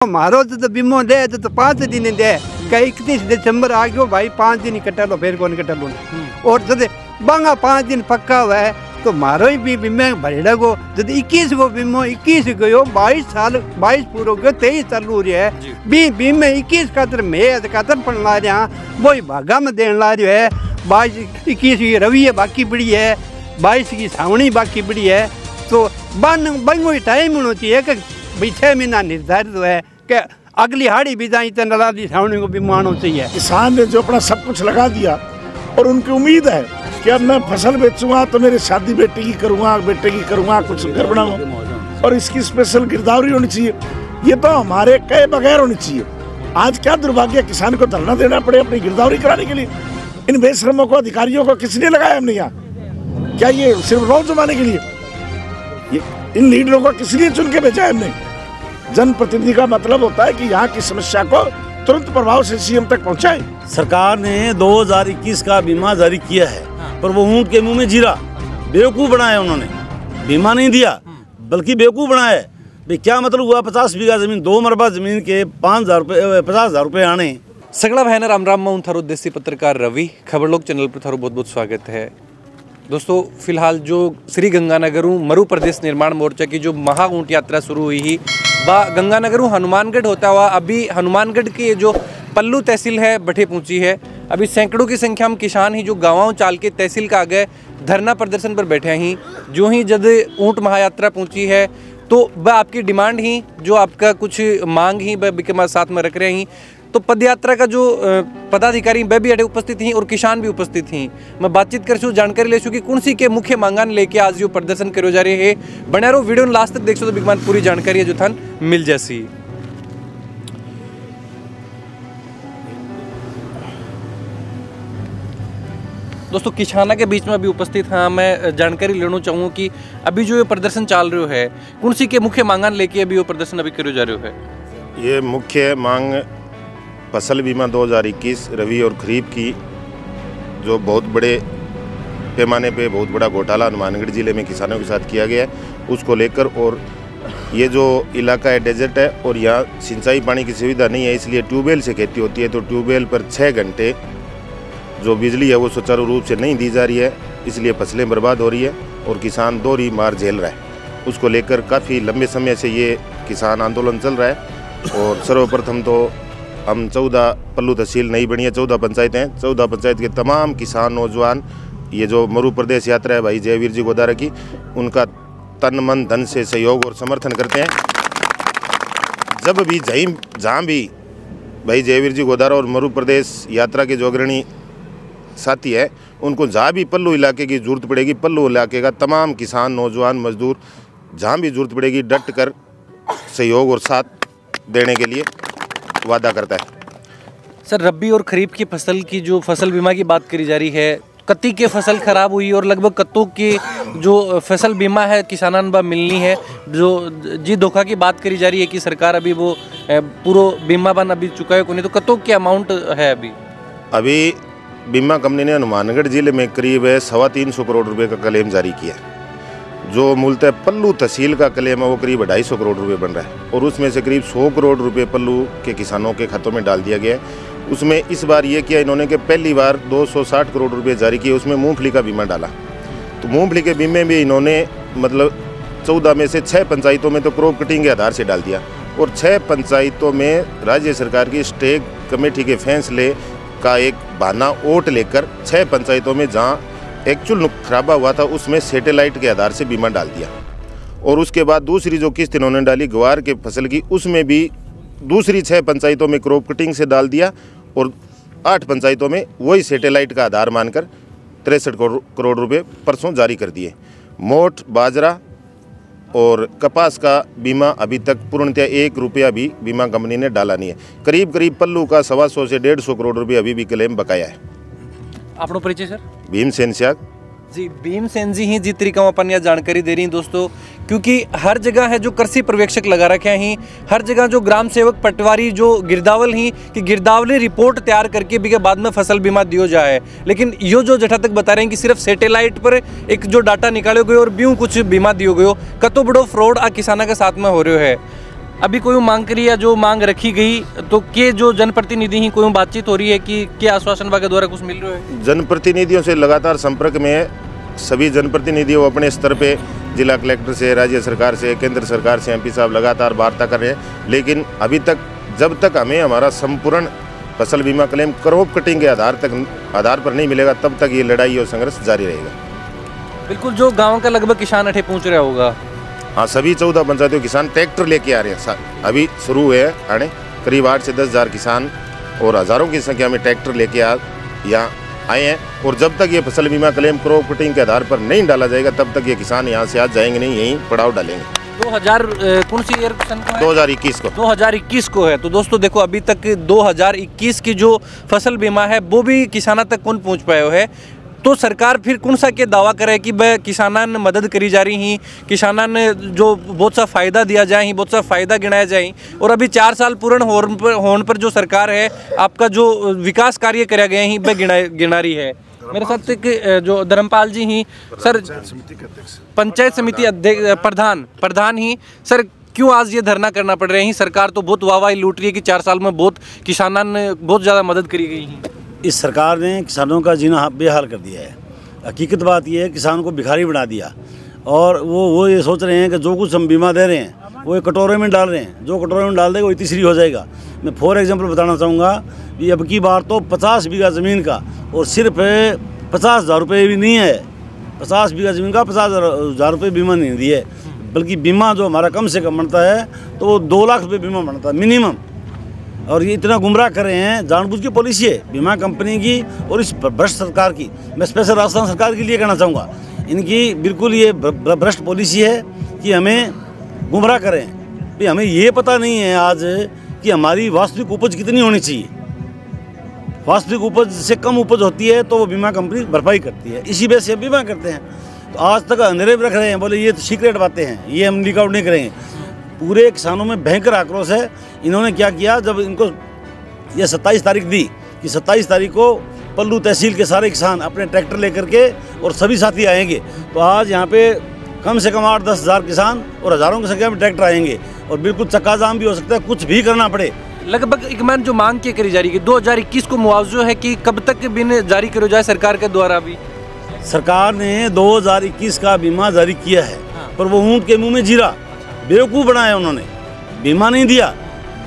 मारो तो बीमो दे तो 5 दिन दे कई 31 दिसंबर आ गयो भाई 5 दिन कटा लो फिर कौन कटा लो और जब बांगा 5 दिन पक्का हुआ है तो मारो ही भी बीमे भरेड़ा को जब 21 को बीमो 21 गयो 22 साल 22 पूरा गयो 23 चालू रही है बीमे 21 खातर मैं खातर पढ़ ला रहा वही भागा में देने ला रहा है 22 21 की रवि है बाकी बड़ी है 22 की सावणी बाकी बड़ी है तो बन टाइम होना चाहिए कि भाई 6 महीना निर्धारित है कि अगली हाड़ी भी जाए तो नलादी सावणी को भी मानो चाहिए। किसान ने जो अपना सब कुछ लगा दिया और उनकी उम्मीद है कि अब मैं फसल बेचूंगा तो मेरी शादी बेटे की करूंगा कुछ घर बनाऊंगा और इसकी स्पेशल गिरदावरी होनी चाहिए। ये तो हमारे कहे बगैर होनी चाहिए। आज क्या दुर्भाग्य किसान को धरना देना पड़े अपनी गिरदावरी कराने के लिए। इन बेशर्मों को अधिकारियों को किसने लगाया हमने यहाँ? क्या ये सिर्फ रोज जमाने के लिए? ये इन लीडरों को किस लिए चुन के भेजा है हमने? जनप्रतिनिधि का मतलब होता है कि यहाँ की समस्या को तुरंत प्रभाव से सीएम तक पहुँचाए। सरकार ने 2021 का बीमा जारी किया है पर वो ऊंट के मुंह में जीरा बेवकूफ़ बनाया उन्होंने। बीमा नहीं दिया बल्कि बेवकूफ़ बनाया। भाई क्या मतलब हुआ 50 बीघा जमीन 2 मरबा जमीन के 50,000 रुपये आने। सगड़ा भाई राम राम मैं थारो देसी पत्रकार रवि खबर लोग चैनल पर थारो बहुत बहुत स्वागत है। दोस्तों फिलहाल जो श्री गंगानगरू मरु प्रदेश निर्माण मोर्चा की जो महा ऊंट यात्रा शुरू हुई ही बा गंगानगरू हनुमानगढ़ होता हुआ अभी हनुमानगढ़ की जो पल्लू तहसील है बठे पहुंची है। अभी सैकड़ों की संख्या में किसान ही जो गाँव चाल के तहसील का आगे धरना प्रदर्शन पर बैठे ही जो ही जब ऊंट महायात्रा पहुंची है तो वह आपकी डिमांड ही जो आपका कुछ मांग ही वह के साथ में रख रहे हैं। तो पदयात्रा का जो पदाधिकारी वह भी अटे उपस्थित थी और किसान भी उपस्थित थी। मैं बातचीत कर जानकारी ले कि कौन सी के मुख्य मांगान लेके आज जो प्रदर्शन करो जा रहे हैं। बने रहो वीडियो लास्ट तक देखो तो बिगमान पूरी जानकारी है जो थान मिल जैसी। दोस्तों किसाना के बीच में अभी उपस्थित हाँ मैं जानकारी लेना चाहूँ कि अभी जो ये प्रदर्शन चल रहे है कौन सी के मुख्य मांगान लेके अभी वो प्रदर्शन अभी करो जा रहे है? ये मुख्य मांग फसल बीमा 2021 रबी और खरीफ की जो बहुत बड़े पैमाने पे बहुत बड़ा घोटाला हनुमानगढ़ ज़िले में किसानों के साथ किया गया है उसको लेकर। और ये जो इलाका है डेजर्ट है और यहाँ सिंचाई पानी की सुविधा नहीं है इसलिए ट्यूबवेल से खेती होती है। तो ट्यूबवेल पर 6 घंटे जो बिजली है वो सुचारू रूप से नहीं दी जा रही है इसलिए फसलें बर्बाद हो रही है और किसान दोहरी मार झेल रहा है। उसको लेकर काफ़ी लंबे समय से ये किसान आंदोलन चल रहा है। और सर्वप्रथम तो हम 14 पल्लू तहसील नहीं बनी है 14 पंचायतें हैं 14 पंचायत के तमाम किसान नौजवान ये जो मरु प्रदेश यात्रा है भाई जयवीर जी गोदारा की उनका तन मन धन से सहयोग और समर्थन करते हैं। जब भी जहाँ भी भाई जयवीर जी गोदारा और मरु प्रदेश यात्रा के जो अग्रणी साथी है उनको जहाँ भी पल्लू इलाके की जरूरत पड़ेगी पल्लू इलाके का तमाम किसान नौजवान मजदूर जहाँ भी जरूरत पड़ेगी डट कर सहयोग और साथ देने के लिए वादा करता है। सर रबी और खरीफ की फसल की जो फसल बीमा की बात करी जा रही है कत्ती के फसल खराब हुई और लगभग कत्तों की जो फसल बीमा है किसानन बा मिलनी है जो जी धोखा की बात करी जा रही है कि सरकार अभी वो पूरा बीमा बन अभी चुका है को नहीं तो कत्तों की अमाउंट है अभी बीमा कंपनी ने हनुमानगढ़ जिले में करीब 325 करोड़ रुपए का क्लेम जारी किया। जो मूलतः पल्लू तहसील का क्लेम है वो करीब 250 करोड़ रुपए बन रहा है और उसमें से करीब 100 करोड़ रुपए पल्लू के किसानों के खातों में डाल दिया गया है। उसमें इस बार ये किया इन्होंने कि पहली बार 260 करोड़ रुपए जारी किए उसमें मूंगफली का बीमा डाला। तो मूंगफली के बीमे भी इन्होंने मतलब 14 में से 6 पंचायतों में तो क्रॉप कटिंग के आधार से डाल दिया और 6 पंचायतों में राज्य सरकार की स्टेट कमेटी के फैसले का एक बहाना ओट लेकर 6 पंचायतों में जहाँ एक्चुअल खराबा हुआ था उसमें सैटेलाइट के आधार से बीमा डाल दिया। और उसके बाद दूसरी जो किस्त इन्होंने डाली ग्वार के फसल की उसमें भी दूसरी 6 पंचायतों में क्रॉप कटिंग से डाल दिया और 8 पंचायतों में वही सैटेलाइट का आधार मानकर 63 करोड़ रुपए परसों जारी कर दिए। मोट बाजरा और कपास का बीमा अभी तक पूर्णतः 1 रुपया भी बीमा कंपनी ने डाला नहीं है। करीब पल्लू का 125 से 150 करोड़ रुपये अभी भी क्लेम बकाया है। आपनो परिचय सर? भीमसेन सियाग जी भीमसेन जी ही जिस तरीका अपन यह जानकारी दे रही हैं दोस्तों क्योंकि हर जगह है जो कृषि पर्यवेक्षक लगा रखे हैं हर जगह जो ग्राम सेवक पटवारी जो गिरदावल ही कि गिरदावली रिपोर्ट तैयार करके भी के बाद में फसल बीमा दियो जाए। लेकिन यो जो जठा तक बता रहे हैं कि सिर्फ सैटेलाइट पर एक जो डाटा निकाले गए और ब्यू कुछ बीमा दियो गयो कतो बड़ो फ्रॉड आ किसाना के साथ में हो रहे है। अभी कोई मांग करी या जो मांग रखी गई तो के जो जनप्रतिनिधि ही कोई बातचीत हो रही है कि क्या आश्वासन के द्वारा कुछ मिल रहा है? जनप्रतिनिधियों से लगातार संपर्क में है। सभी जनप्रतिनिधियों अपने स्तर पे जिला कलेक्टर से, राज्य सरकार से, केंद्र सरकार से एमपी साहब लगातार वार्ता कर रहे हैं, लेकिन अभी तक जब तक हमें हमारा संपूर्ण फसल बीमा क्लेम क्रॉप कटिंग के आधार पर नहीं मिलेगा तब तक ये लड़ाई और संघर्ष जारी रहेगा। बिल्कुल, जो गाँव का लगभग किसान अठे पहुँच रहा होगा। हाँ, सभी 14 पंचायतों किसान ट्रैक्टर लेके आ रहे हैं। अभी शुरू हुए हैं आने करीब 8 से 10 हज़ार किसान और हज़ारों की संख्या में ट्रैक्टर लेके यहाँ आए हैं। और जब तक ये फसल बीमा क्लेम क्रॉप कटिंग के आधार पर नहीं डाला जाएगा तब तक ये किसान यहाँ से आज जाएंगे नहीं, यहीं पड़ाव डालेंगे। 2000 कौन सी ईयर सन को है? 2021 को। 2021 को है। तो दोस्तों देखो, अभी तक 2021 की जो फसल बीमा है वो भी किसानों तक कौन पहुँच पाया है। तो सरकार फिर कौन सा के दावा करे कि वह किसानां ने मदद करी जा रही ही, किसानां ने जो बहुत सा फ़ायदा दिया जाए ही, बहुत सा फ़ायदा गिनाया जाए। और अभी 4 साल पूर्ण होने पर जो सरकार है आपका जो विकास कार्य कराया गया ही वह गिना रही है। मेरे साथ एक जो धर्मपाल जी ही सर, पंचायत समिति अध्यक्ष प्रधान ही सर, क्यों आज ये धरना करना पड़ रहा है? सरकार तो बहुत वाहवाही लूट रही है कि 4 साल में बहुत किसानों ने बहुत ज़्यादा मदद करी गई है। इस सरकार ने किसानों का जीना बेहाल कर दिया है। हकीकत बात यह है, किसान को भिखारी बना दिया। और वो ये सोच रहे हैं कि जो कुछ हम बीमा दे रहे हैं वो एक कटोरे में डाल रहे हैं, जो कटोरे में डाल देगा वही तीसरी हो जाएगा। मैं फॉर एग्जांपल बताना चाहूँगा कि अब की बार तो 50 बीघा ज़मीन का और सिर्फ 50,000 रुपये भी नहीं है, 50 बीघा ज़मीन का 50,000 रुपये बीमा नहीं दिए, बल्कि बीमा जो हमारा कम से कम बनता है तो वो 2 लाख रुपये बीमा बनता है मिनिमम। और ये इतना गुमराह कर रहे हैं, जानबूझ की पॉलिसी है बीमा कंपनी की और इस भ्रष्ट सरकार की। मैं स्पेशल राजस्थान सरकार के लिए कहना चाहूँगा, इनकी बिल्कुल ये भ्रष्ट पॉलिसी है कि हमें गुमराह करें। भाई हमें ये पता नहीं है आज कि हमारी वास्तविक उपज कितनी होनी चाहिए। वास्तविक उपज से कम उपज होती है तो वो बीमा कंपनी भरपाई करती है, इसी वजह से बीमा करते हैं। तो आज तक अंधेरे में रख रहे हैं, बोले ये तो सीक्रेट बातें हैं, ये हम लीक आउट नहीं करेंगे। पूरे किसानों में भयंकर आक्रोश है। इन्होंने क्या किया, जब इनको ये 27 तारीख दी कि 27 तारीख को पल्लू तहसील के सारे किसान अपने ट्रैक्टर लेकर के और सभी साथी आएंगे, तो आज यहाँ पे कम से कम 8-10 हज़ार किसान और हज़ारों की संख्या में ट्रैक्टर आएंगे और बिल्कुल चक्का जाम भी हो सकता है, कुछ भी करना पड़े। लगभग एक मान जो मांग की करी जा रही है 2021 को मुआवजा है कि कब तक बिन जारी करो जाए सरकार के द्वारा? भी सरकार ने 2021 का बीमा जारी किया है, पर वो ऊँट के मुँह में जीरा, बेवकूफ़ बनाया उन्होंने। बीमा नहीं दिया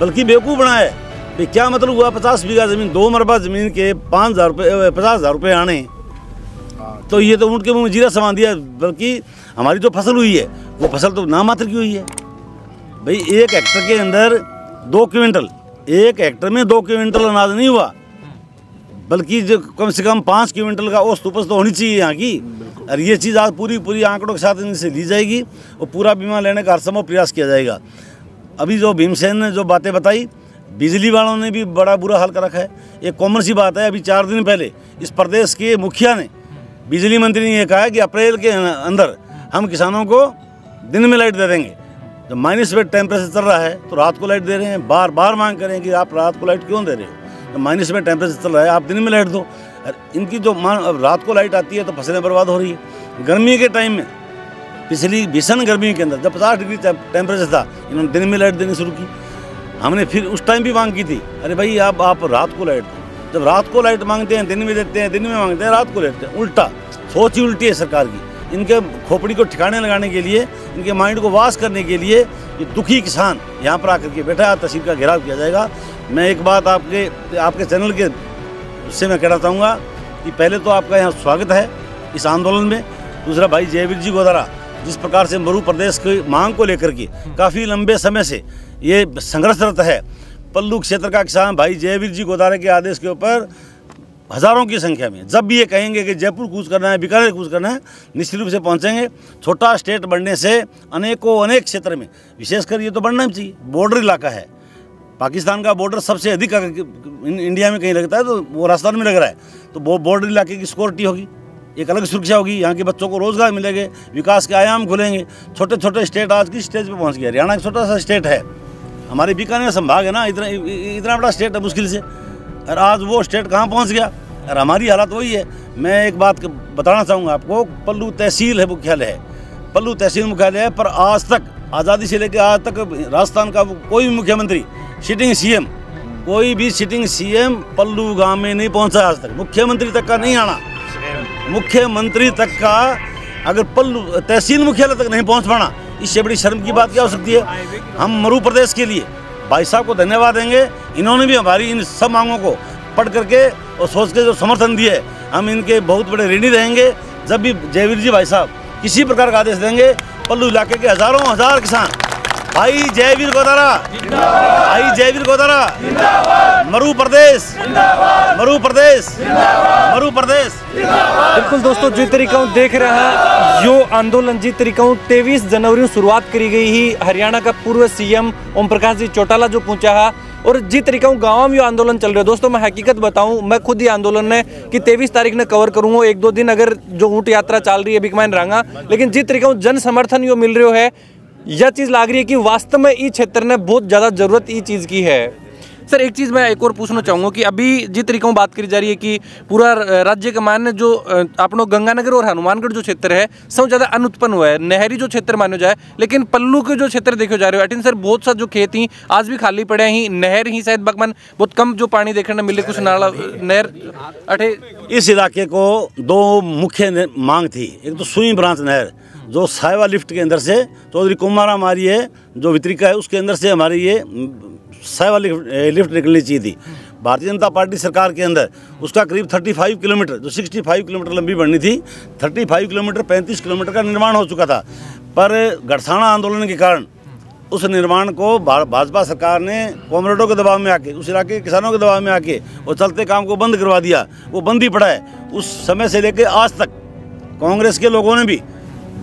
बल्कि बेवकूफ़ बनाया। भाई क्या मतलब हुआ, 50 बीघा ज़मीन, 2 मरबा ज़मीन के 5,000 रुपये 50,000 रुपये आने, तो ये तो ऊँट के मुँह में जीरा समान दिया। बल्कि हमारी जो फसल हुई है वो फसल तो नाम मात्र की हुई है। भाई 1 हेक्टर के अंदर 2 क्विंटल, 1 हेक्टर में 2 क्विंटल अनाज नहीं हुआ, बल्कि जो कम से कम 5 क्विंटल का औसत उपज तो होनी चाहिए यहाँ की। और ये चीज़ आज पूरी आंकड़ों के साथ इनसे ली जाएगी और पूरा बीमा लेने का हर संभव प्रयास किया जाएगा। अभी जो भीमसेन ने जो बातें बताई, बिजली वालों ने भी बड़ा बुरा हाल कर रखा है। एक कॉमन सी बात है, अभी 4 दिन पहले इस प्रदेश के मुखिया ने, बिजली मंत्री ने यह कहा कि अप्रैल के अंदर हम किसानों को दिन में लाइट दे देंगे। जब माइनस में टेम्परेचर चल रहा है तो रात को लाइट दे रहे हैं। बार बार मांग करें कि आप रात को लाइट क्यों दे रहे हो, जब माइनस में टेम्परेचर चल रहा है आप दिन में लाइट दो। इनकी जो अब रात को लाइट आती है तो फसलें बर्बाद हो रही है। गर्मी के टाइम में, पिछली भीषण गर्मी के अंदर जब 50 डिग्री टेम्परेचर था, इन्होंने दिन में लाइट देनी शुरू की। हमने फिर उस टाइम भी मांग की थी, अरे भाई आप रात को लाइट दो। जब रात को लाइट मांगते हैं दिन में देते हैं, दिन में मांगते हैं रात को देते हैं। उल्टा सोच ही उल्टी है सरकार की। इनके खोपड़ी को ठिकाने लगाने के लिए, इनके माइंड को वाश करने के लिए ये दुखी किसान यहाँ पर आकर के बैठा है। तहसील का घेराव किया जाएगा। मैं एक बात आपके चैनल के से मैं कहना चाहूँगा कि पहले तो आपका यहाँ स्वागत है इस आंदोलन में। दूसरा, भाई जयवीर जी गोदारा जिस प्रकार से मरु प्रदेश की मांग को लेकर के काफ़ी लंबे समय से ये संघर्षरत है। पल्लू क्षेत्र का किसान भाई जयवीर जी गोदारा के आदेश के ऊपर हज़ारों की संख्या में जब भी ये कहेंगे कि जयपुर कूच करना है, बीकानेर कूच करना है, निश्चित रूप से पहुंचेंगे। छोटा स्टेट बनने से अनेक क्षेत्र में, विशेषकर ये तो बढ़ना ही चाहिए, बॉर्डर इलाका है। पाकिस्तान का बॉर्डर सबसे अधिक इंडिया में कहीं लगता है तो वो राजस्थान में लग रहा है। तो वो बॉर्डर इलाके की सिक्योरिटी होगी, एक अलग सुरक्षा होगी, यहाँ के बच्चों को रोजगार मिलेंगे, विकास के आयाम खुलेंगे। छोटे छोटे स्टेट आज की स्टेज पे पहुँच गए। हरियाणा एक छोटा सा स्टेट है, हमारे बीकानेर संभाग है ना, इतना बड़ा स्टेट है मुश्किल से, और आज वो स्टेट कहाँ पहुँच गया। और हमारी हालत वही है। मैं एक बात बताना चाहूँगा आपको, पल्लू तहसील है मुख्यालय है, पल्लू तहसील मुख्यालय है, पर आज तक आज़ादी से लेकर आज तक राजस्थान का कोई भी मुख्यमंत्री सिटिंग सीएम, कोई भी सिटिंग सीएम पल्लू गांव में नहीं पहुंचा आज तक। मुख्यमंत्री तक का नहीं आना, मुख्यमंत्री तक का अगर पल्लू तहसील मुख्यालय तक नहीं पहुंच पाना, इससे बड़ी शर्म की बात क्या हो सकती है। हम मरू प्रदेश के लिए भाई साहब को धन्यवाद देंगे, इन्होंने भी हमारी इन सब मांगों को पढ़ करके और सोच के जो समर्थन दिए, हम इनके बहुत बड़े ऋणी रहेंगे। जब भी जयवीर जी भाई साहब किसी प्रकार का आदेश देंगे, पल्लू इलाके के हजारों हजार किसान भाई जयवीर गोदारा, भाई जयवीर गोदारा, मरू प्रदेश, मरू प्रदेश, मरू प्रदेश। बिल्कुल दोस्तों, जी तरीका देख रहे हैं जो आंदोलन जी तरीका 23 जनवरी शुरुआत करी गई ही हरियाणा का पूर्व सीएम ओम प्रकाश जी चौटाला जो पहुंचा है और जी तरीका गाँव में आंदोलन चल रहा है। दोस्तों मैं हकीकत बताऊं, मैं खुद ही आंदोलन ने कि 23 तारीख ने कवर करूंगा, 1-2 दिन अगर जो ऊँट यात्रा चल रही है बिकमैन रंगा, लेकिन जी तरीका जन समर्थन यो मिल रहा है, यह चीज़ लाग रही है कि वास्तव में इस क्षेत्र ने बहुत ज़्यादा जरूरत इस चीज़ की है। सर एक चीज़ मैं एक और पूछना चाहूँगा कि अभी जिस तरीके से बात करी जा रही है कि पूरा राज्य के मान्य जो अपनों गंगानगर और हनुमानगढ़ जो क्षेत्र है सब ज़्यादा अनुत्पन्न हुआ है, नहरी जो क्षेत्र मानो जाए, लेकिन पल्लू के जो क्षेत्र देखे जा रहे हो अटिन सर बहुत सा जो खेत ही आज भी खाली पड़े ही, नहर ही शायद बकमन बहुत कम जो पानी देखने मिले, कुछ नाला नहर अठे। इस इलाके को 2 मुख्य मांग थी, एक तो सुई ब्रांच नहर जो साहिवा लिफ्ट के अंदर से चौधरी कुमारा हमारी है जो वितरिका है उसके अंदर से हमारी ये साहिवा लिफ्ट निकलनी चाहिए थी। भारतीय जनता पार्टी सरकार के अंदर उसका करीब 35 किलोमीटर जो 65 किलोमीटर लंबी बननी थी, 35 किलोमीटर 35 किलोमीटर का निर्माण हो चुका था, पर गठसाना आंदोलन के कारण उस निर्माण को भाजपा सरकार ने कॉमरेडों के दबाव में आके, उस इलाके के किसानों के दबाव में आके और चलते काम को बंद करवा दिया। वो बंद ही पड़ा है। उस समय से लेकर आज तक कांग्रेस के लोगों ने भी,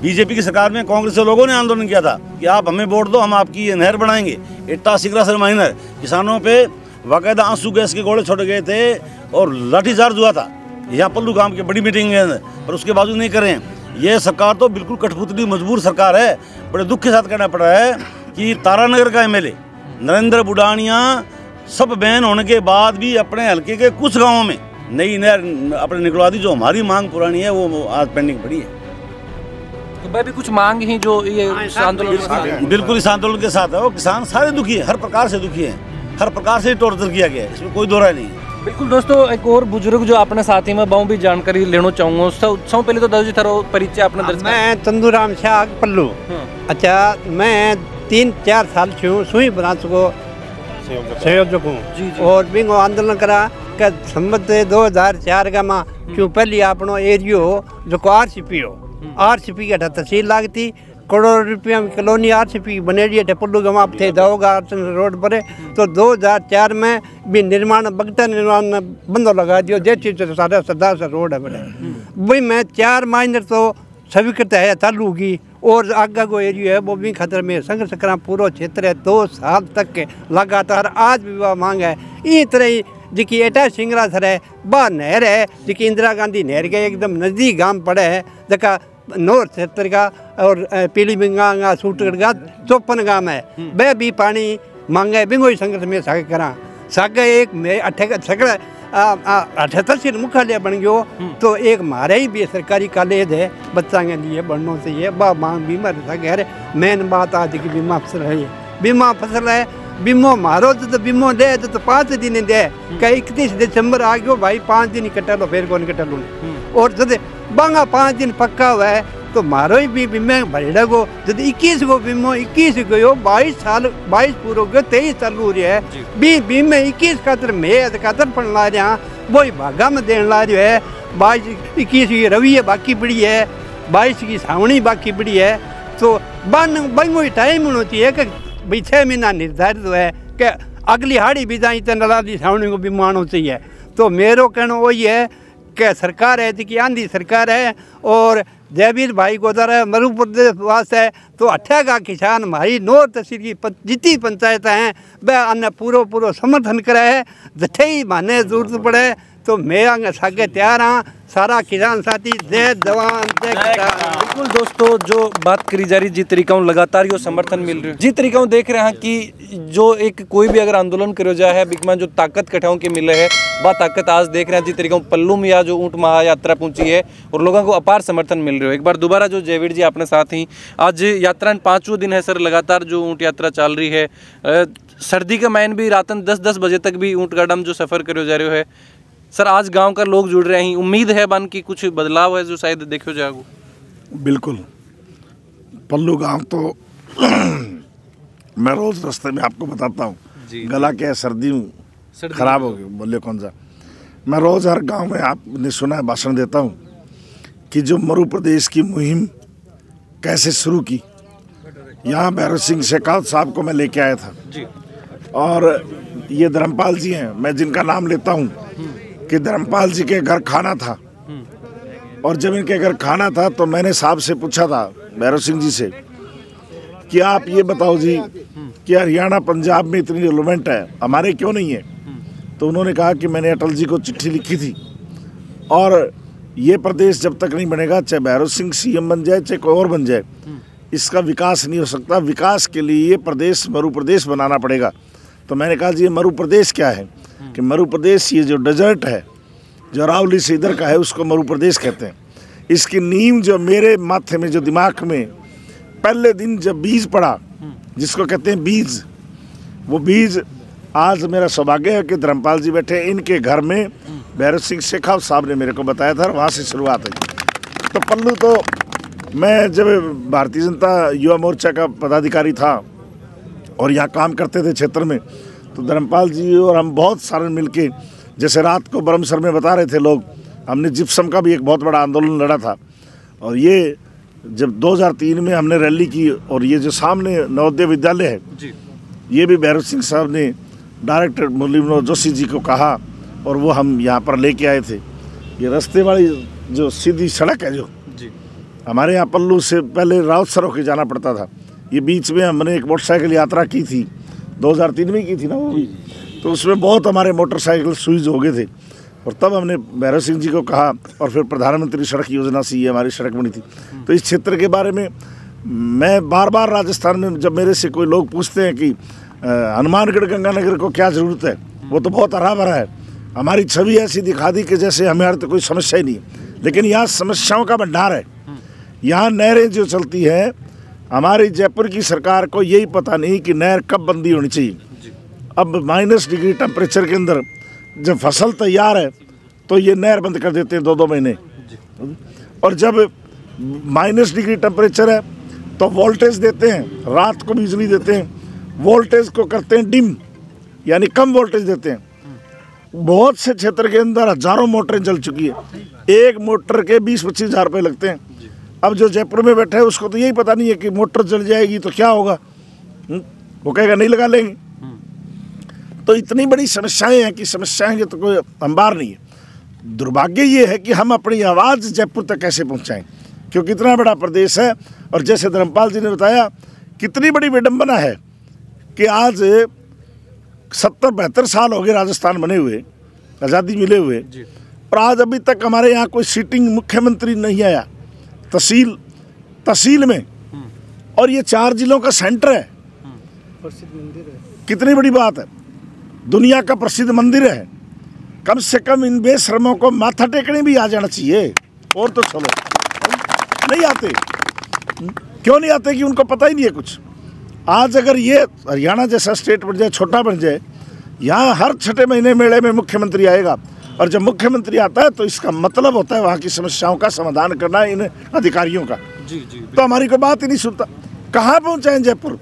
बीजेपी की सरकार में कांग्रेस के लोगों ने आंदोलन किया था कि आप हमें वोट दो, हम आपकी ये नहर बनाएंगे। इट्टा सिगरा सर माइनर किसानों पे बाकायदा आंसू गैस के गोले छोड़े गए थे और लाठीचार्ज हुआ था यहाँ पल्लू गांव की बड़ी मीटिंग के अंदर, पर उसके बावजूद नहीं कर रहे हैं। ये सरकार तो बिल्कुल कठपुतली मजबूर सरकार है। बड़े दुख के साथ कहना पड़ रहा है कि तारानगर का एमएलए नरेंद्र बुडानिया सब बैन होने के बाद भी अपने हल्के के कुछ गाँवों में नई नहर अपने निकलवा दी। जो हमारी मांग पुरानी है वो आज पेंडिंग पड़ी है। तो भाई भी कुछ मांग ही जो ये आंदोलन बिल्कुल इस आंदोलन के साथ है। वो किसान सारे दुखी हैं, हर प्रकार से दुखी हैं, हर प्रकार से टॉर्चर किया गया है, इसमें कोई दो राय नहीं है। बिल्कुल दोस्तों, एक और बुजुर्ग जो अपने साथी में बहु भी जानकारी लेना चाहूँगा। सब पहले तो दादाजी थारो परिचय अपना दर्ज। मैं चंदूराम शाह पल्लू। अच्छा, मैं 3-4 साल छूँ सुई ब्रांच को संयोजक हूँ और बिंगो आंदोलन करा कि संबत 2004 का माँ क्यों पहली अपनो एरियो जो को आरसीपी हो, आरसीपी की तहसील लागती, करोड़ रुपया में कॉलोनी आरसीपी बनेड़ी है पल्लू गवा थे दहोगा रोड पर। तो 2004 में भी निर्माण बगता निर्माण बंदो लगा दियो, जैसी सारा सरदार सा रोड है बड़े भाई। मैं 4 महीने तो स्वीकृत है चालू होगी और आगे को एरिया है वो भी खतरे में संघर्ष करा पूरा क्षेत्र है। 2 साल तक लगातार आज भी वह मांग है। इस तरह ही जिकी एटा सिंगरा सर है बा नहर है जिकी इंदिरा गांधी नहर के एकदम नज़दीक गांव पड़े है, जका नॉर्थ क्षेत्र का और पीलीभिंगा सूटगढ़ का 54 गांव है। वह भी पानी मांगे बिंगो संघर्ष में साग करा सागे एक में 78 मुख्यालय बन गयो। तो एक मारे ही भी सरकारी कॉलेज है बच्चा के लिए बढ़ना चाहिए बा मांग बीमा सके। मेन बात आज की बीमा फसल है, बीमा फसल है बीमो मारो तो बीमो दे तो 5 दिन दे क्या 31 दिसंबर आ गयो भाई 5 दिन कटा लो फिर कौन कटा लो। और जब बांगा 5 दिन पक्का हुआ है तो मारो ही भी बीमे भरेड़ा को जब 21 को बीमो 21 गयो 22 साल 22 पूरा गयो 23 चालू रहा है बी बीमे 21 खातर मैं खातर पढ़ ला रहा वही भागा में देने ला रहा है। 22-21 की रवि है बाकी पड़ी है, 22 की सावणी बाकी पड़ी है। तो बंगो टाइम होना चाहिए कि भाई 6 महीना निर्धारित है कि अगली हाड़ी भी जाई तो नलादी सावणी को भी मानो चाहिए। तो मेरो कहना वही है कि सरकार है कि आंधी सरकार है और जयवीर भाई गोदारा मरू प्रदेश वास है तो 18 का किसान हमारी नॉर्थ तहसील की जितनी पंचायत हैं वह अन्य पूरा समर्थन करे है। जथे ही माने जरूरत पड़े तो मैं आगे सागे तैयार हाँ। सारा किसान साथी जय जवान जय किसान। बिल्कुल दोस्तों, जो बात करी जा रही, जिस तरीका लगातार यो समर्थन मिल रहा है, जिस तरीका देख रहे हैं कि जो एक कोई भी अगर आंदोलन करो जाए है बिकमान जो ताकत कठाओं के मिले है, वह ताकत आज देख रहे हैं जिस तरीका पल्लू में या जो ऊँट महायात्रा पहुंची है और लोगों को अपार समर्थन मिल रहा है। एक बार दोबारा जो जयवीर जी अपने साथ ही, आज यात्रा 5वां दिन है सर, लगातार जो ऊँट यात्रा चल रही है, सर्दी का मैन भी रातन 10-10 बजे तक भी ऊँट गाड़म जो सफ़र करो जा रहे है सर, आज गांव का लोग जुड़ रहे हैं, उम्मीद है बन की कुछ बदलाव है जो शायद देखो जाएगा। बिल्कुल, पल्लू गांव तो मैं रोज रास्ते में आपको बताता हूँ, गला क्या है, सर्दी खराब हो गई, बोले कौन सा। मैं रोज हर गांव में, आपने सुना है, भाषण देता हूँ कि जो मरु प्रदेश की मुहिम कैसे शुरू की। यहाँ भैरव सिंह शेखावत साहब को मैं लेके आया था जी। और ये धर्मपाल जी हैं, मैं जिनका नाम लेता हूँ कि धर्मपाल जी के घर खाना था, और जब इनके घर खाना था तो मैंने साहब से पूछा था, भैरव सिंह जी से, कि आप ये बताओ जी कि हरियाणा पंजाब में इतनी डेवलपमेंट है, हमारे क्यों नहीं है। तो उन्होंने कहा कि मैंने अटल जी को चिट्ठी लिखी थी, और ये प्रदेश जब तक नहीं बनेगा, चाहे भैरव सिंह सीएम बन जाए चाहे कोई और बन जाए, इसका विकास नहीं हो सकता। विकास के लिए ये प्रदेश मरु प्रदेश बनाना पड़ेगा। तो मैंने कहा जी ये मरु प्रदेश क्या है, कि मरु प्रदेश ये जो डेजर्ट है जो अरावली से इधर का है उसको मरु प्रदेश कहते हैं। इसकी नींव जो मेरे माथे में, जो दिमाग में पहले दिन जब बीज पड़ा, जिसको कहते हैं बीज, वो बीज आज मेरा सौभाग्य है कि धर्मपाल जी बैठे, इनके घर में भैरव सिंह शेखावत साहब ने मेरे को बताया था, और वहाँ से शुरुआत है। तो पल्लू तो मैं जब भारतीय जनता युवा मोर्चा का पदाधिकारी था और यहाँ काम करते थे क्षेत्र में, तो धर्मपाल जी और हम बहुत सारे मिलके, जैसे रात को बरमसर में बता रहे थे लोग, हमने जिप्सम का भी एक बहुत बड़ा आंदोलन लड़ा था। और ये जब 2003 में हमने रैली की, और ये जो सामने नवोदय विद्यालय है जी, ये भी भैरव सिंह साहब ने डायरेक्टर मुरली मनोहर जोशी जी को कहा, और वो हम यहाँ पर लेके आए थे। ये रास्ते वाली जो सीधी सड़क है जो जी, हमारे यहाँ पल्लू से पहले राउत सर होके जाना पड़ता था, ये बीच में हमने एक मोटरसाइकिल यात्रा की थी, 2003 में की थी ना वो भी, तो उसमें बहुत हमारे मोटरसाइकिल सुइज हो गए थे। और तब हमने भैरव सिंह जी को कहा, और फिर प्रधानमंत्री सड़क योजना से ये हमारी सड़क बनी थी। तो इस क्षेत्र के बारे में मैं बार बार राजस्थान में, जब मेरे से कोई लोग पूछते हैं कि हनुमानगढ़ गंगानगर को क्या ज़रूरत है, वो तो बहुत हरा भरा है, हमारी छवि ऐसी दिखा दी कि जैसे हमारे तो कोई समस्या ही नहीं है। लेकिन यहाँ समस्याओं का भंडार है। यहाँ नहरें जो चलती हैं, हमारी जयपुर की सरकार को यही पता नहीं कि नहर कब बंदी होनी चाहिए। अब -डिग्री टेम्परेचर के अंदर जब फसल तैयार है तो ये नहर बंद कर देते हैं 2-2 महीने, और जब -डिग्री टेम्परेचर है तो वोल्टेज देते हैं, रात को बिजली देते हैं, वोल्टेज को करते हैं डिम, यानी कम वोल्टेज देते हैं। बहुत से क्षेत्र के अंदर हजारों मोटरें जल चुकी है, एक मोटर के 20-25 हज़ार रुपये लगते हैं। अब जो जयपुर में बैठे है उसको तो यही पता नहीं है कि मोटर जल जाएगी तो क्या होगा, वो कहेगा नहीं लगा लेंगे। तो इतनी बड़ी समस्याएं हैं कि समस्याएं ये तो कोई अंबार नहीं है। दुर्भाग्य ये है कि हम अपनी आवाज़ जयपुर तक कैसे पहुंचाएं, क्योंकि इतना बड़ा प्रदेश है। और जैसे धर्मपाल जी ने बताया, कितनी बड़ी विडंबना है कि आज 70-72 साल हो गए राजस्थान बने हुए, आज़ादी मिले हुए, और आज अभी तक हमारे यहाँ कोई सीटिंग मुख्यमंत्री नहीं आया तहसील में, और ये 4 जिलों का सेंटर है, प्रसिद्ध मंदिर है। कितनी बड़ी बात है, दुनिया का प्रसिद्ध मंदिर है। कम से कम इन बेशर्मों को माथा टेकने भी आ जाना चाहिए, और तो चलो नहीं आते। क्यों नहीं आते? कि उनको पता ही नहीं है कुछ। आज अगर ये हरियाणा जैसा स्टेट बन जाए, छोटा बन जाए, यहाँ हर 6 महीने मेले में मुख्यमंत्री आएगा, और जब मुख्यमंत्री आता है तो इसका मतलब होता है वहाँ की समस्याओं का समाधान करना इन अधिकारियों का। जी। तो हमारी कोई बात ही नहीं सुनता। कहाँ पहुँचाएं जयपुर?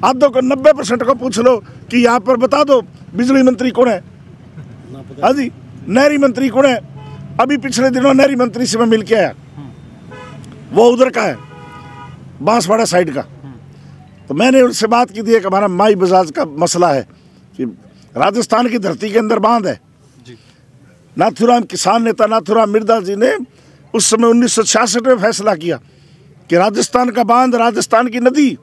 आधों को 90% को पूछ लो कि यहाँ पर बता दो बिजली मंत्री कौन है, हाँ जी, नहरी मंत्री कौन है। अभी पिछले दिनों नहरी मंत्री से मैं मिल के आया, वो उधर का है, बांसवाड़ा साइड का। तो मैंने उनसे बात की थी, एक हमारा माई बजाज का मसला है कि राजस्थान की धरती के अंदर बांध है। नाथुराम, किसान नेता नाथुराम मिर्धा जी ने उस समय 1966 में फैसला किया कि राजस्थान का बांध, राजस्थान की नदी,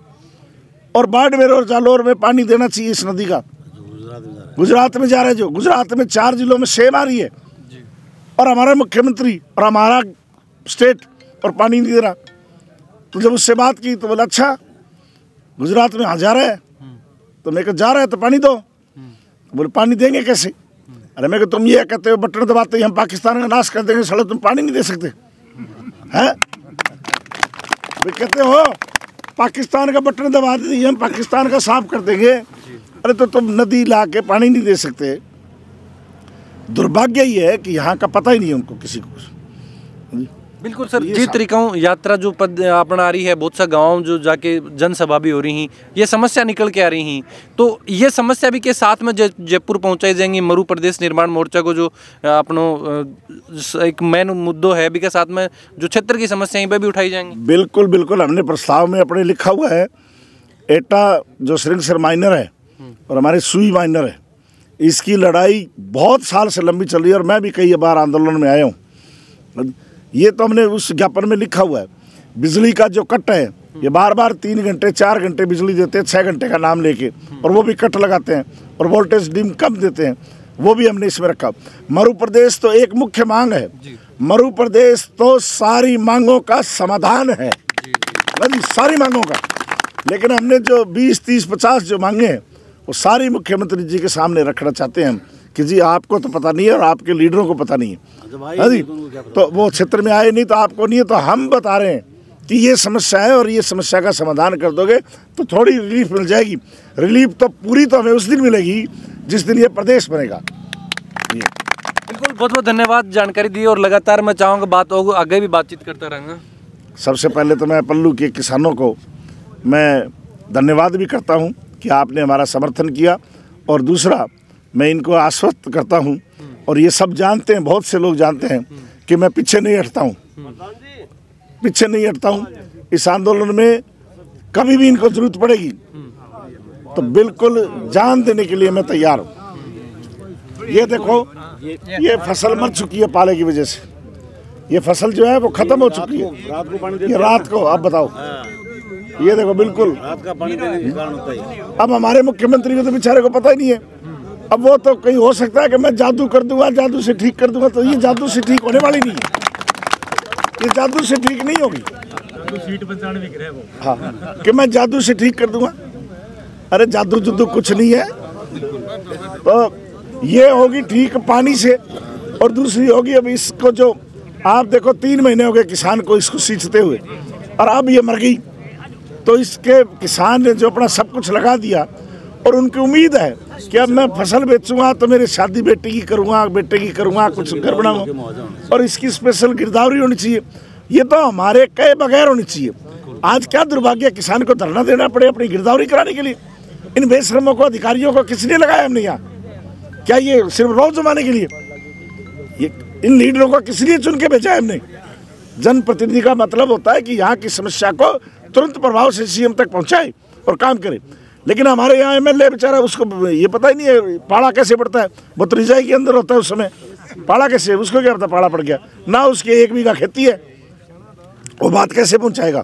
और बाड़मेर और जालौर में पानी देना चाहिए इस नदी का। गुजरात में जा रहे हैं, जो गुजरात में 4 जिलों में सेम आ रही है और हमारा मुख्यमंत्री और हमारा स्टेट और पानी नहीं दे रहा। तो जब उससे बात की तो बोला अच्छा गुजरात में जा रहा है, तो मैं कहा जा रहा है तो पानी दो। बोले पानी देंगे कैसे? अरे मैं तुम ये कहते हो बटन दबाते ही हम पाकिस्तान का नाश कर देंगे, साले तुम पानी नहीं दे सकते हैं? वे कहते हो पाकिस्तान का बटन दबा देते हम पाकिस्तान का साफ कर देंगे। अरे तो तुम नदी ला के पानी नहीं दे सकते। दुर्भाग्य ये है कि यहाँ का पता ही नहीं है उनको किसी को। बिल्कुल सर, जिस तरीका यात्रा जो पद अपना रही है, बहुत सा गाँव जो जाके जनसभा भी हो रही हैं, ये समस्या निकल के आ रही हैं, तो ये समस्या भी के साथ में जयपुर पहुंचाई जाएंगी। मरु प्रदेश निर्माण मोर्चा को जो अपनो एक मेन मुद्दो है भी के साथ में जो क्षेत्र की समस्याएं पे भी उठाई जाएंगी। बिल्कुल बिल्कुल, हमने प्रस्ताव में अपने लिखा हुआ है एटा जो श्रृंगसर माइनर है और हमारे सुई माइनर है, इसकी लड़ाई बहुत साल से लंबी चल रही है और मैं भी कई बार आंदोलन में आया हूँ। ये तो हमने उस ज्ञापन में लिखा हुआ है। बिजली का जो कट है, ये बार बार 3 घंटे 4 घंटे बिजली देते हैं 6 घंटे का नाम लेके, और वो भी कट लगाते हैं और वोल्टेज डिम कम देते हैं, वो भी हमने इसमें रखा। मरु प्रदेश तो एक मुख्य मांग है, मरु प्रदेश तो सारी मांगों का समाधान है, सारी मांगों का। लेकिन हमने जो 20, 30, 50 जो मांगे हैं वो सारी मुख्यमंत्री जी के सामने रखना चाहते हैं कि जी आपको तो पता नहीं है और आपके लीडरों को पता नहीं है, तो वो क्षेत्र में आए नहीं तो आपको नहीं है, तो हम बता रहे हैं कि ये समस्या है और ये समस्या का समाधान कर दोगे तो थोड़ी रिलीफ मिल जाएगी। रिलीफ तो पूरी तो हमें उस दिन मिलेगी जिस दिन ये प्रदेश बनेगा। बिल्कुल, बहुत बहुत धन्यवाद जानकारी दी, और लगातार मैं चाहूँगा बात होगी आगे भी बातचीत करता रहूँगा। सबसे पहले तो मैं पल्लू के किसानों को मैं धन्यवाद भी करता हूँ कि आपने हमारा समर्थन किया, और दूसरा मैं इनको आश्वस्त करता हूँ और ये सब जानते हैं, बहुत से लोग जानते हैं कि मैं पीछे नहीं हटता हूँ, पीछे नहीं हटता हूँ। इस आंदोलन में कभी भी इनको जरूरत पड़ेगी तो बिल्कुल जान देने के लिए मैं तैयार हूँ। ये देखो ये फसल मर चुकी है पाले की वजह से, ये फसल जो है वो खत्म हो चुकी है। ये रात को आप बताओ, ये देखो बिल्कुल रात का पानी देने के कारण होता है। अब हमारे मुख्यमंत्री को तो बेचारे को पता ही नहीं है। अब वो तो कहीं हो सकता है कि मैं जादू कर दूंगा, जादू से ठीक कर दूंगा, तो ये जादू से ठीक होने वाली नहीं है, ये जादू से ठीक नहीं होगी। हाँ कि मैं जादू से ठीक कर दूंगा, अरे जादू जुदू कुछ नहीं है। तो ये होगी ठीक पानी से, और दूसरी होगी अब इसको जो आप देखो 3 महीने हो गए किसान को इसको सींचते हुए, और अब ये मर गई। तो इसके किसान ने जो अपना सब कुछ लगा दिया और उनकी उम्मीद है कि अब मैं फसल बेचूंगा तो मेरी शादी बेटे की करूंगा, बेटे की करूंगा, कुछ घर बनाऊंगा, और इसकी स्पेशल गिरदावरी होनी चाहिए। ये तो हमारे कहे बगैर होनी चाहिए। आज क्या दुर्भाग्य, किसान को धरना देना पड़े अपनी गिरदावरी कराने के लिए। इन बेशरमों को, अधिकारियों को किसने लगाया हमने यहाँ? क्या ये सिर्फ रोज जमाने के लिए? ये इन लीडरों को किस लिए चुन के भेजा है हमने? जनप्रतिनिधि का मतलब होता है कि यहाँ की समस्या को तुरंत प्रभाव से सीएम तक पहुँचाए और काम करे। लेकिन हमारे यहाँ एमएलए बेचारा, उसको ये पता ही नहीं है पाड़ा कैसे पड़ता है। वो तो रिजाई के अंदर होता है उस समय, पाड़ा कैसे, उसको क्या पता पाड़ा पड़ गया ना, उसके 1 बीघा खेती है, वो बात कैसे पहुँचाएगा?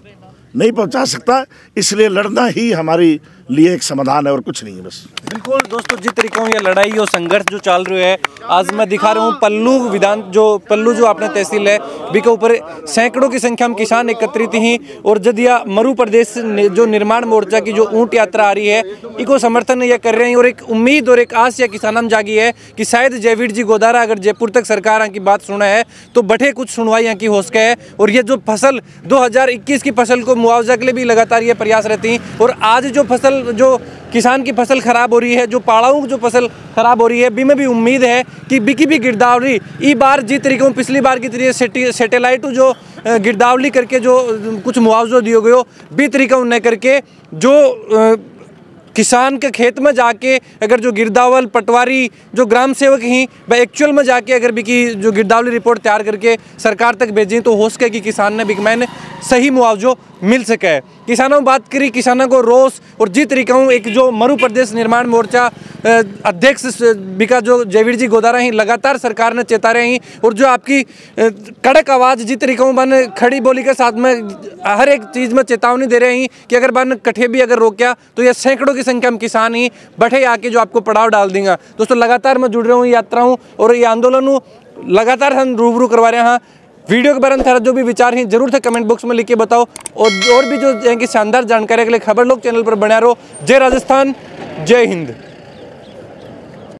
नहीं पहुंचा सकता। इसलिए लड़ना ही हमारे लिए एक समाधान है और कुछ नहीं है बस। बिल्कुल दोस्तों, जिस तरीके ये लड़ाई और संघर्ष जो चल रहा है, आज मैं दिखा रहा हूँ पल्लू जो अपने तहसील है बी के ऊपर सैकड़ों की संख्या में किसान एकत्रित ही, और जदिया मरु प्रदेश जो निर्माण मोर्चा की जो ऊंट यात्रा आ रही है, इको समर्थन ये कर रहे हैं। और एक उम्मीद और एक आस या किसानों में जागी है कि शायद जयवीर जी गोदारा अगर जयपुर तक सरकार की बात सुना है तो बड़े कुछ सुनवाई यहाँ की हो सके है। और ये जो फसल 2021 की फसल को मुआवजा के लिए भी लगातार ये प्रयास रहती हैं। और आज जो फसल, जो किसान की फसल खराब हो रही है, जो पाड़ाओं की जो फसल खराब हो रही है, बी में भी उम्मीद है कि बिकी भी गिरदावरी ई बार जी तरीके पिछली बार की तरह सैटेलाइट जो गिरदावरी करके जो कुछ मुआवजा दिए गए हो, बी तरीका उन्हें करके जो किसान के खेत में जाके अगर जो गिरदावल पटवारी जो ग्राम सेवक ही वह एक्चुअल में जाके अगर बिकी जो गिरदावली रिपोर्ट तैयार करके सरकार तक भेजें तो हो सके कि किसान ने बिकमैन सही मुआवजा मिल सके। किसानों बात करी, किसानों को रोष और जिस तरीका एक जो मरु प्रदेश निर्माण मोर्चा अध्यक्ष बिका जो जयवीर जी गोदारा ही लगातार सरकार ने चेता रहे हैं और जो आपकी कड़क आवाज़ जिस तरीका बन खड़ी बोली के साथ में हर एक चीज़ में चेतावनी दे रहे हैं कि अगर बन कठे भी अगर रोका तो ये सैकड़ों की संख्या में किसान ही बैठे आके जो आपको पड़ाव डाल देंगे। दोस्तों लगातार मैं जुड़ रहा हूँ यात्राओं और ये आंदोलन लगातार हम रूबरू करवा रहे हैं। वीडियो के बारे में थारा जो भी विचार हैं जरूर से कमेंट बॉक्स में लिख के बताओ और भी जो शानदार जानकारी के लिए खबर लोग चैनल पर बना रहो। जय राजस्थान, जय हिंद।